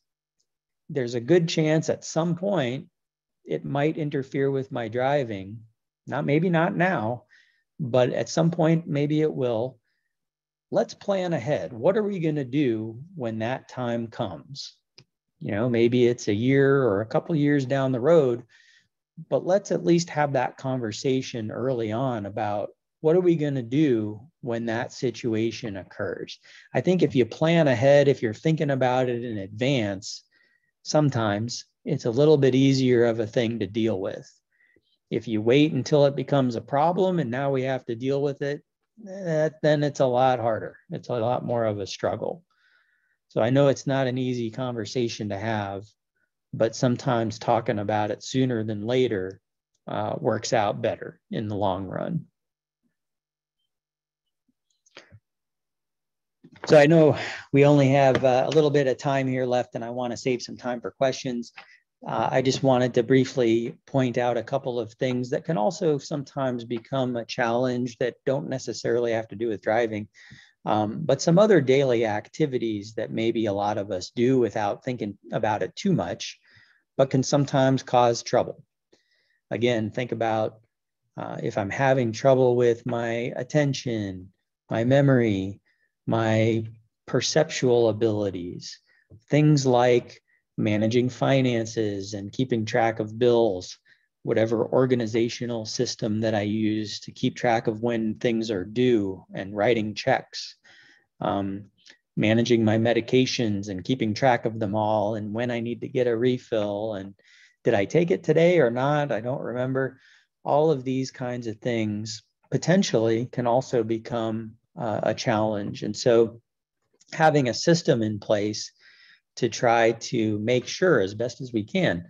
There's a good chance at some point it might interfere with my driving. Maybe not now, but at some point, maybe it will. Let's plan ahead. What are we going to do when that time comes? Maybe it's a year or a couple of years down the road, but let's at least have that conversation early on about what are we going to do when that situation occurs. I think if you plan ahead, if you're thinking about it in advance, sometimes it's a little bit easier of a thing to deal with. If you wait until it becomes a problem and now we have to deal with it, then it's a lot harder. It's a lot more of a struggle. So I know it's not an easy conversation to have, but sometimes talking about it sooner than later works out better in the long run. So I know we only have a little bit of time here left, and I want to save some time for questions. I just wanted to briefly point out a couple of things that can also sometimes become a challenge that don't necessarily have to do with driving, but some other daily activities that maybe a lot of us do without thinking about it too much, but can sometimes cause trouble. Again, think about if I'm having trouble with my attention, my memory, my perceptual abilities, things like managing finances and keeping track of bills, whatever organizational system that I use to keep track of when things are due and writing checks, managing my medications and keeping track of them all and when I need to get a refill and did I take it today or not? I don't remember. All of these kinds of things potentially can also become a challenge. And so having a system in place to try to make sure as best as we can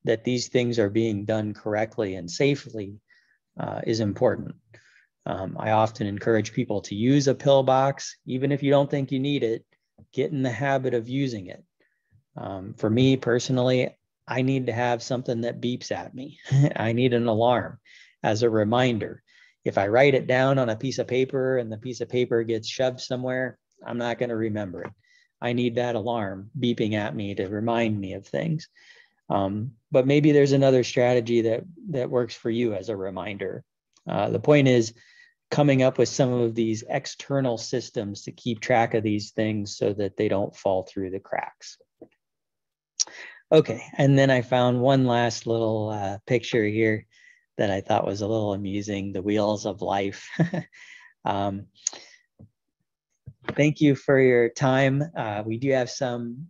that these things are being done correctly and safely is important. I often encourage people to use a pill box, even if you don't think you need it, get in the habit of using it. For me personally, I need to have something that beeps at me. I need an alarm as a reminder. If I write it down on a piece of paper and the piece of paper gets shoved somewhere, I'm not going to remember it. I need that alarm beeping at me to remind me of things. But maybe there's another strategy that works for you as a reminder. The point is coming up with some of these external systems to keep track of these things so that they don't fall through the cracks. Okay, and then I found one last little picture here that I thought was a little amusing, the wheels of life. Thank you for your time. We do have some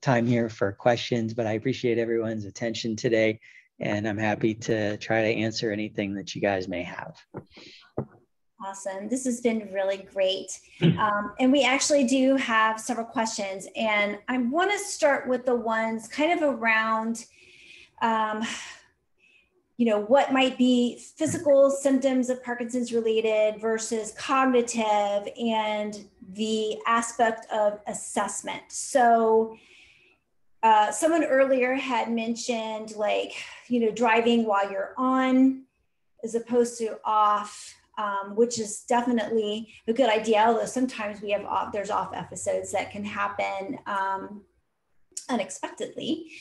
time here for questions, but I appreciate everyone's attention today, and I'm happy to try to answer anything that you guys may have. Awesome. This has been really great. And we actually do have several questions, and I want to start with the ones kind of around what might be physical symptoms of Parkinson's related versus cognitive and the aspect of assessment. So someone earlier had mentioned driving while you're on as opposed to off, which is definitely a good idea. Although sometimes there's off episodes that can happen. unexpectedly.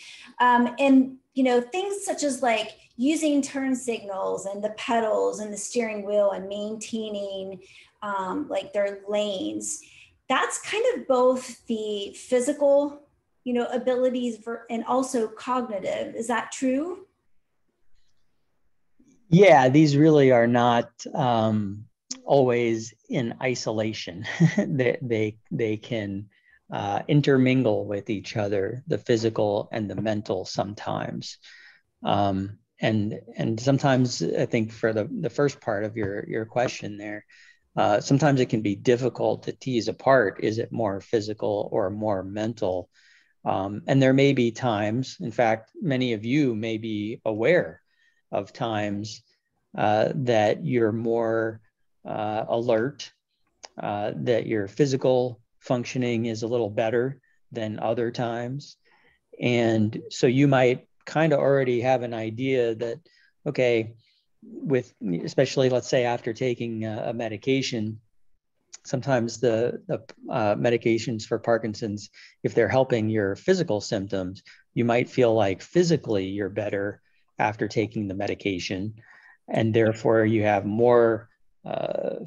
And, you know, things such as like using turn signals and the pedals and the steering wheel and maintaining like their lanes, that's kind of both the physical, you know, abilities and also cognitive. Is that true? Yeah, these really are not always in isolation. They can intermingle with each other, the physical and the mental sometimes. And sometimes I think for the first part of your question there, sometimes it can be difficult to tease apart. Is it more physical or more mental? And there may be times, in fact, many of you may be aware of times that you're more alert, that your physical functioning is a little better than other times. And so you might kind of already have an idea that, okay, with especially let's say after taking a medication, sometimes the medications for Parkinson's, if they're helping your physical symptoms, you might feel like physically you're better after taking the medication. And therefore you have more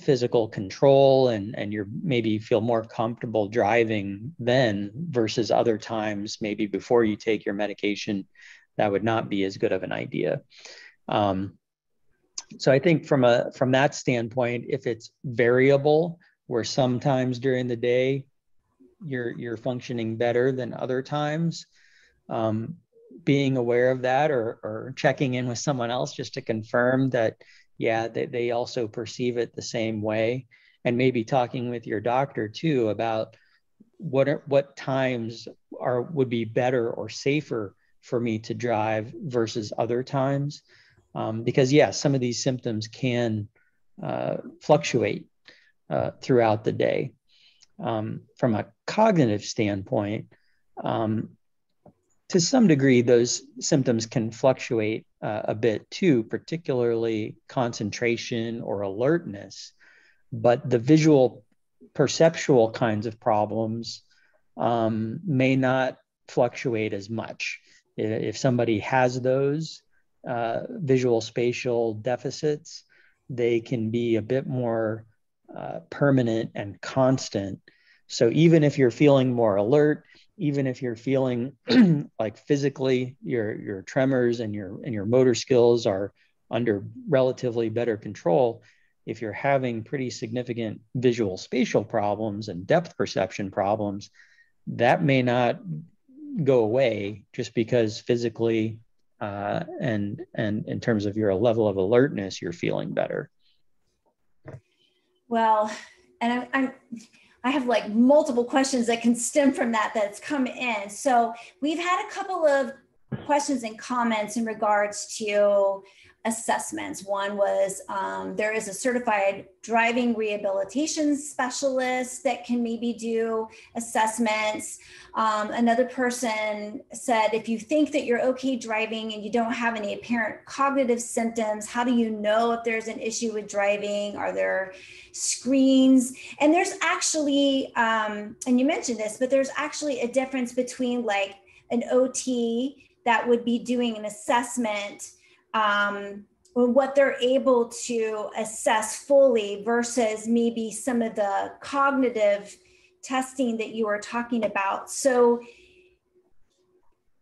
physical control and you're maybe feel more comfortable driving then versus other times, maybe before you take your medication, that would not be as good of an idea. So I think from that standpoint, if it's variable, where sometimes during the day you're functioning better than other times, being aware of that or checking in with someone else just to confirm that, yeah, they also perceive it the same way, and maybe talking with your doctor too about what times would be better or safer for me to drive versus other times. Because yes, some of these symptoms can fluctuate throughout the day. From a cognitive standpoint, to some degree, those symptoms can fluctuate a bit too, particularly concentration or alertness. But the visual perceptual kinds of problems may not fluctuate as much. If somebody has those visual spatial deficits, they can be a bit more permanent and constant. So even if you're feeling more alert, even if you're feeling like physically your tremors and your motor skills are under relatively better control, if you're having pretty significant visual spatial problems and depth perception problems, that may not go away just because physically and in terms of your level of alertness, you're feeling better. Well, and I have like multiple questions that can stem from that's come in. So we've had a couple of questions and comments in regards to assessments. One was there is a certified driving rehabilitation specialist that can maybe do assessments. Another person said, if you think that you're okay driving and you don't have any apparent cognitive symptoms, how do you know if there's an issue with driving? Are there screens? And there's actually, and you mentioned this, but there's actually a difference between like an OT that would be doing an assessment, what they're able to assess fully versus maybe some of the cognitive testing that you were talking about. So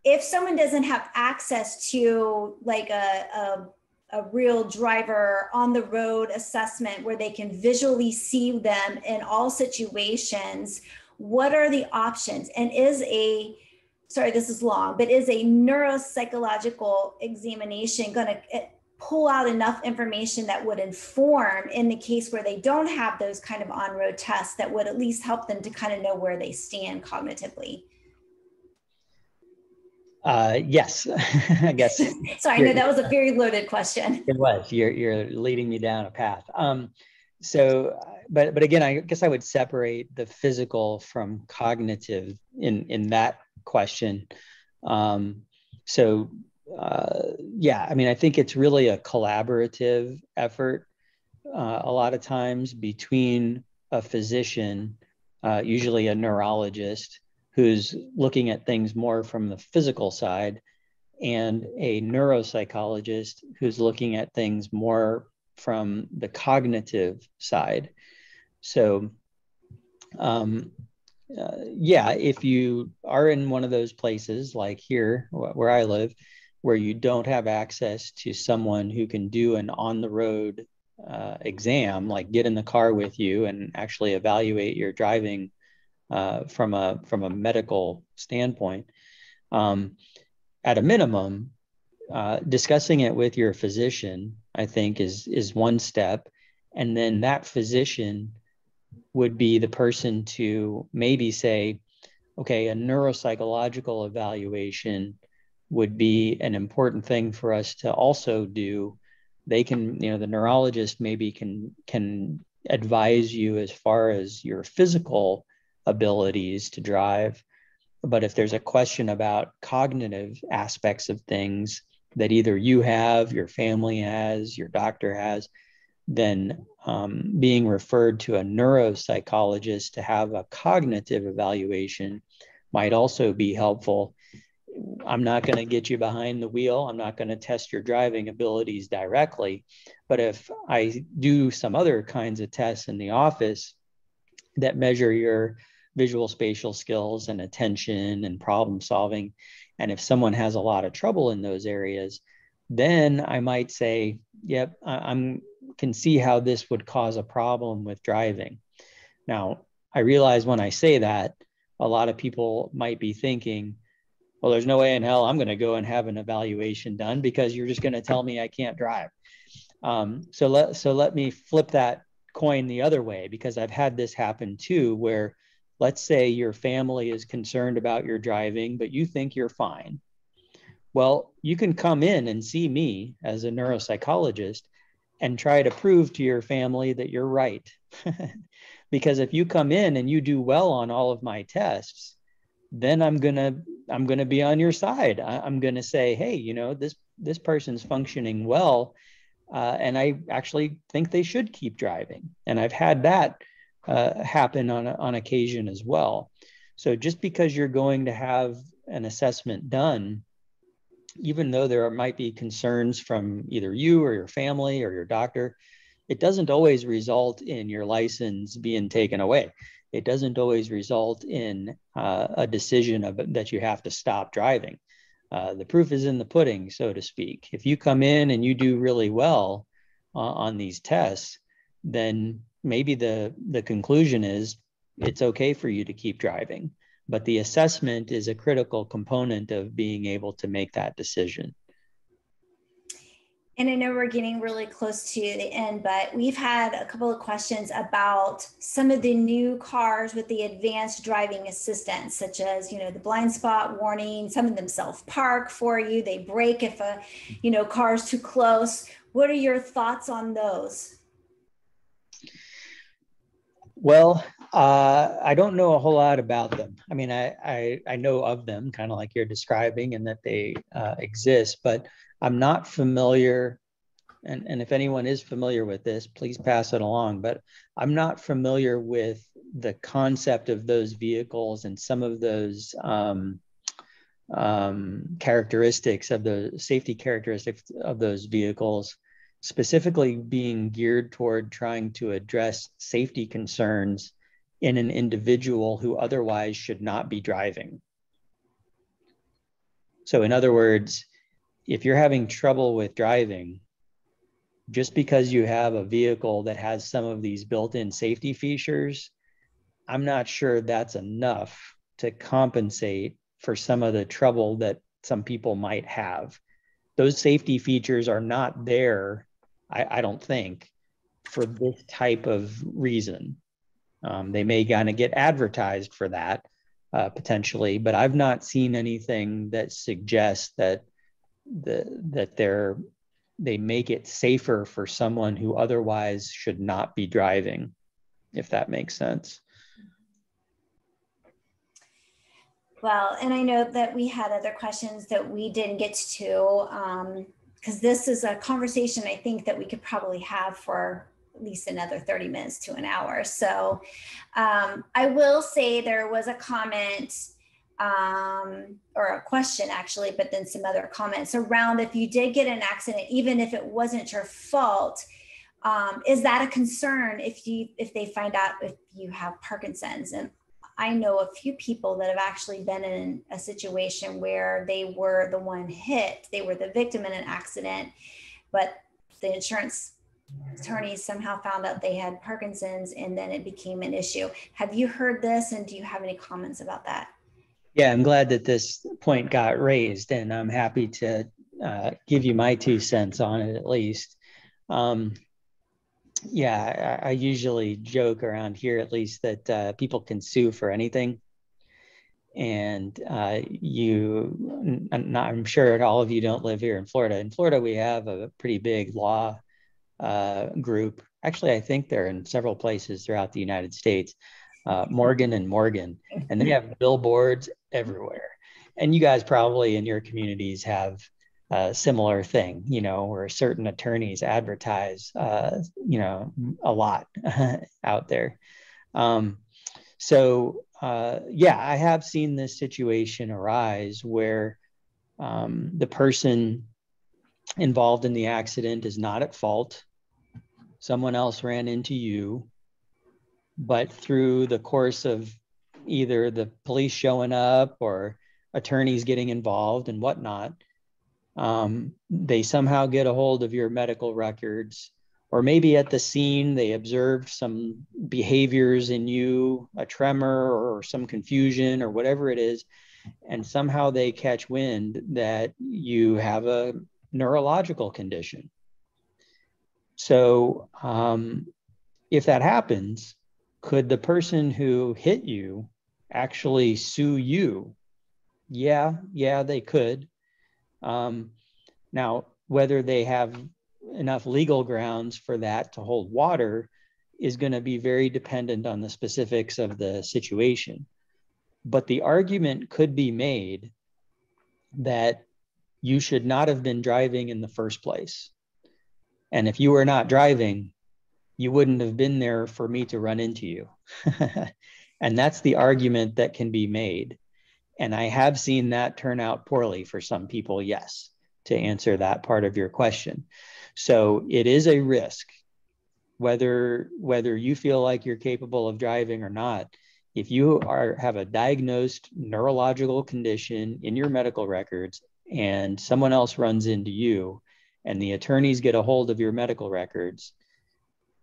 if someone doesn't have access to like a real driver on the road assessment where they can visually see them in all situations, what are the options? And sorry, this is long, but is a neuropsychological examination going to pull out enough information that would inform in the case where they don't have those kind of on-road tests that would at least help them to kind of know where they stand cognitively? Yes, I guess. So I know that was a very loaded question. It was. You're leading me down a path. But again, I guess I would separate the physical from cognitive in that question. Yeah, I mean, I think it's really a collaborative effort a lot of times between a physician, usually a neurologist, who's looking at things more from the physical side, and a neuropsychologist who's looking at things more from the cognitive side. So, yeah, if you are in one of those places like here where I live, where you don't have access to someone who can do an on the road exam, like get in the car with you and actually evaluate your driving from a medical standpoint, at a minimum, discussing it with your physician, I think, is one step. And then that physician would be the person to maybe say, okay, a neuropsychological evaluation would be an important thing for us to also do. They can, the neurologist maybe can advise you as far as your physical abilities to drive. But if there's a question about cognitive aspects of things that either you have, your family has, your doctor has, then being referred to a neuropsychologist to have a cognitive evaluation might also be helpful. I'm not going to get you behind the wheel. I'm not going to test your driving abilities directly. But if I do some other kinds of tests in the office that measure your visual spatial skills and attention and problem solving, and if someone has a lot of trouble in those areas, then I might say, yep, I can see how this would cause a problem with driving. Now, I realize when I say that, a lot of people might be thinking, well, there's no way in hell I'm going to go and have an evaluation done because you're just going to tell me I can't drive. So let me flip that coin the other way, because I've had this happen too, where let's say your family is concerned about your driving, but you think you're fine. Well, you can come in and see me as a neuropsychologist and try to prove to your family that you're right. Because if you come in and you do well on all of my tests, then I'm gonna be on your side. I'm gonna say, hey, this person's functioning well, and I actually think they should keep driving. And I've had that happen on occasion as well. So just because you're going to have an assessment done, even though there might be concerns from either you or your family or your doctor, it doesn't always result in your license being taken away. It doesn't always result in a decision that you have to stop driving. The proof is in the pudding, so to speak. If you come in and you do really well on these tests, then maybe the conclusion is it's okay for you to keep driving. But the assessment is a critical component of being able to make that decision. And I know we're getting really close to the end, but we've had a couple of questions about some of the new cars with the advanced driving assistance, such as, the blind spot warning. Some of them self-park for you. They brake if a, car's too close. What are your thoughts on those? Well, I don't know a whole lot about them. I mean, I know of them, kind of like you're describing, and that they exist, but I'm not familiar, and if anyone is familiar with this, please pass it along, but I'm not familiar with the concept of those vehicles and some of those characteristics of the safety characteristics of those vehicles, specifically being geared toward trying to address safety concerns in an individual who otherwise should not be driving. So in other words, if you're having trouble with driving, just because you have a vehicle that has some of these built-in safety features, I'm not sure that's enough to compensate for some of the trouble that some people might have. Those safety features are not there, I don't think, for this type of reason. They may kind of get advertised for that potentially, but I've not seen anything that suggests that they make it safer for someone who otherwise should not be driving, if that makes sense. Well, and I know that we had other questions that we didn't get to, because this is a conversation I think that we could probably have for at least another 30 minutes to an hour. So I will say there was a comment or a question actually, but then some other comments around if you did get in an accident, even if it wasn't your fault, is that a concern if they find out if you have Parkinson's? And I know a few people that have actually been in a situation where they were the one hit, they were the victim in an accident, but the insurance attorneys somehow found out they had Parkinson's, and then it became an issue. Have you heard this, and do you have any comments about that? Yeah, I'm glad that this point got raised, and I'm happy to give you my 2 cents on it at least. Yeah, I usually joke around here at least that people can sue for anything. And I'm sure all of you don't live here in Florida. In Florida, we have a pretty big law group. Actually, I think they're in several places throughout the United States, Morgan and Morgan, and they have billboards everywhere. And you guys probably in your communities have a similar thing, where certain attorneys advertise, a lot out there. Yeah, I have seen this situation arise where the person involved in the accident is not at fault. Someone else ran into you, but through the course of either the police showing up or attorneys getting involved and whatnot, they somehow get a hold of your medical records, or maybe at the scene they observed some behaviors in you, a tremor or some confusion or whatever it is, and somehow they catch wind that you have a neurological condition. So if that happens, could the person who hit you actually sue you? Yeah, they could. Now, whether they have enough legal grounds for that to hold water is going to be very dependent on the specifics of the situation. But the argument could be made that you should not have been driving in the first place. And if you were not driving, you wouldn't have been there for me to run into you. And that's the argument that can be made. And I have seen that turn out poorly for some people, yes, to answer that part of your question. So it is a risk, whether you feel like you're capable of driving or not. If you have a diagnosed neurological condition in your medical records and someone else runs into you and the attorneys get a hold of your medical records,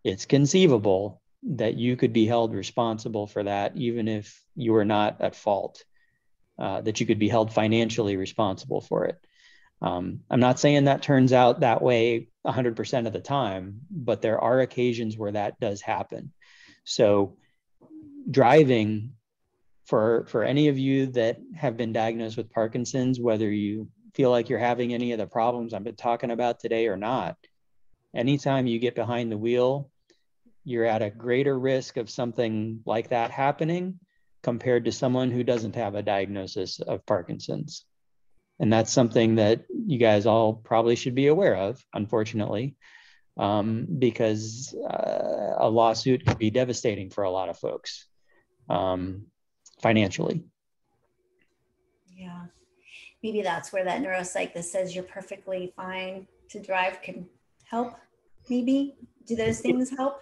it's conceivable that you could be held responsible for that, even if you were not at fault, that you could be held financially responsible for it. I'm not saying that turns out that way 100% of the time, but there are occasions where that does happen. So driving, for any of you that have been diagnosed with Parkinson's, whether you feel like you're having any of the problems I've been talking about today or not, anytime you get behind the wheel, you're at a greater risk of something like that happening compared to someone who doesn't have a diagnosis of Parkinson's. And that's something that you guys all probably should be aware of, unfortunately, because a lawsuit could be devastating for a lot of folks financially. Yeah, maybe that's where that neuropsych that says you're perfectly fine to drive can help. Maybe do those things help?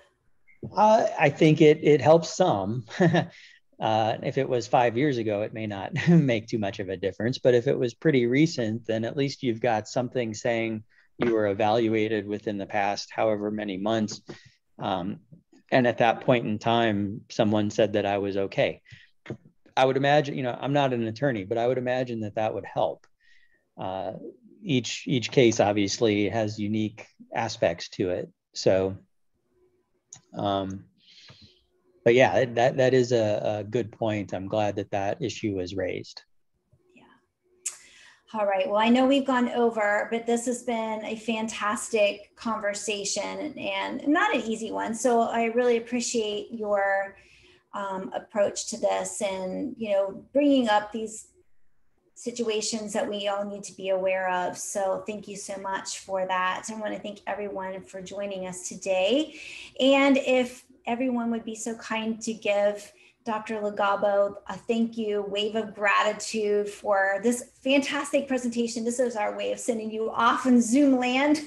I think it helps some. If it was 5 years ago, it may not make too much of a difference. But if it was pretty recent, then at least you've got something saying you were evaluated within the past however many months. And at that point in time, someone said that I was okay. I would imagine, I'm not an attorney, but I would imagine that would help. Each case obviously has unique aspects to it. So, but yeah, that is a good point. I'm glad that issue was raised. Yeah. All right. Well, I know we've gone over, but this has been a fantastic conversation and not an easy one. So I really appreciate your approach to this and, bringing up these situations that we all need to be aware of. So thank you so much for that. I want to thank everyone for joining us today. And if everyone would be so kind to give Dr. Legabo, a thank you, wave of gratitude for this fantastic presentation. This is our way of sending you off in Zoom land.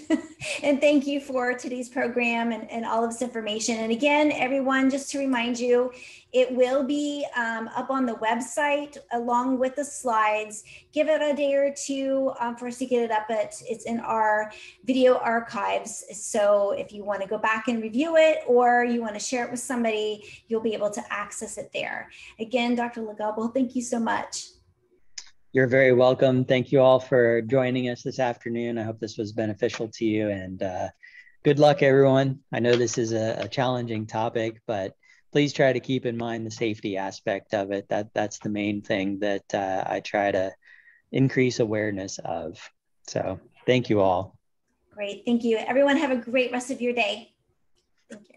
And thank you for today's program and all of this information. And again, everyone, just to remind you, it will be up on the website along with the slides. Give it a day or two for us to get it up. It's in our video archives. So if you want to go back and review it, or you want to share it with somebody, you'll be able to access it there. Again, Dr. Legabo, thank you so much. You're very welcome. Thank you all for joining us this afternoon. I hope this was beneficial to you, and good luck, everyone. I know this is a challenging topic, but please try to keep in mind the safety aspect of it. That's the main thing that I try to increase awareness of. So thank you all. Great. Thank you. Everyone have a great rest of your day. Thank you.